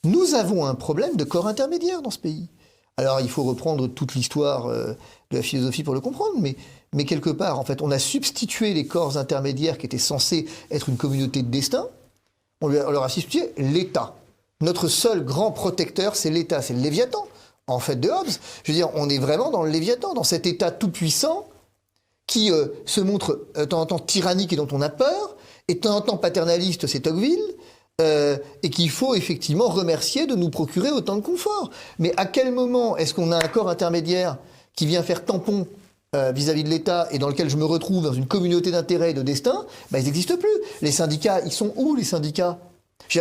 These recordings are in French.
Nous avons un problème de corps intermédiaire dans ce pays. Alors, il faut reprendre toute l'histoire de la philosophie pour le comprendre, mais quelque part, en fait, on a substitué les corps intermédiaires qui étaient censés être une communauté de destin, on leur a substitué l'État. Notre seul grand protecteur, c'est l'État, c'est le Léviathan, en fait, de Hobbes. Je veux dire, on est vraiment dans le Léviathan, dans cet État tout-puissant qui se montre de temps en temps tyrannique et dont on a peur, et de temps en temps paternaliste, c'est Tocqueville, et qu'il faut effectivement remercier de nous procurer autant de confort. Mais à quel moment est-ce qu'on a un corps intermédiaire qui vient faire tampon vis-à-vis de l'État et dans lequel je me retrouve dans une communauté d'intérêts et de destin? Ils n'existent plus. Les syndicats, ils sont où les syndicats?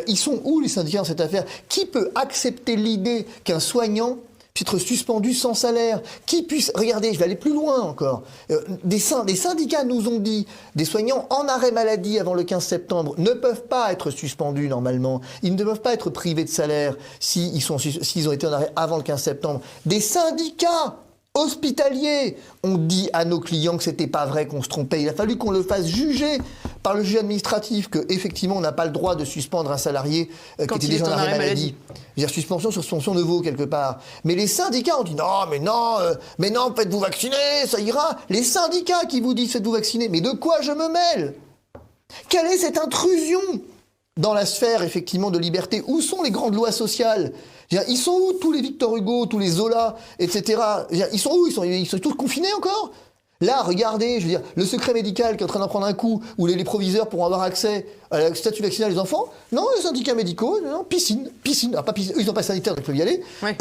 Ils sont où les syndicats dans cette affaire? Qui peut accepter l'idée qu'un soignant puisse être suspendu sans salaire? Qui puisse... Regardez, je vais aller plus loin encore. Des syndicats nous ont dit, des soignants en arrêt maladie avant le 15 septembre ne peuvent pas être suspendus normalement. Ils ne peuvent pas être privés de salaire s'ils ont été en arrêt avant le 15 septembre. Des syndicats hospitaliers ont dit à nos clients que c'était pas vrai, qu'on se trompait. Il a fallu qu'on le fasse juger par le juge administratif qu'effectivement on n'a pas le droit de suspendre un salarié qui était déjà en arrêt maladie. C'est-à-dire suspension sur suspension de veau quelque part. Mais les syndicats ont dit non, faites-vous vacciner, ça ira. Les syndicats qui vous disent faites-vous vacciner, mais de quoi je me mêle? Quelle est cette intrusion dans la sphère effectivement de liberté? Où sont les grandes lois sociales? Ils sont où tous les Victor Hugo, tous les Zola, etc. Ils sont où? Ils sont tous confinés encore? Là, regardez, je veux dire, le secret médical qui est en train d'en prendre un coup, où les proviseurs pourront avoir accès à la statut vaccinal des enfants. Non, les syndicats médicaux, non, piscine. Alors, pas piscine, eux, ils n'ont pas sanitaire, donc ils peuvent y aller. Ouais.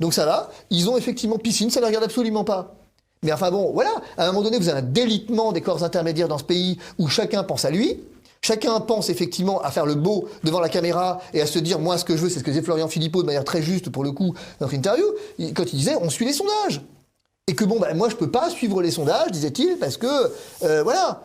Donc ça va. Ils ont effectivement piscine, ça ne les regarde absolument pas. Mais enfin bon, voilà. À un moment donné, vous avez un délitement des corps intermédiaires dans ce pays où chacun pense à lui. Chacun pense effectivement à faire le beau devant la caméra et à se dire, moi, ce que je veux, c'est ce que disait Florian Philippot de manière très juste, pour le coup, dans notre interview, quand il disait, on suit les sondages. Et que bon, moi, je peux pas suivre les sondages, disait-il, parce que, voilà.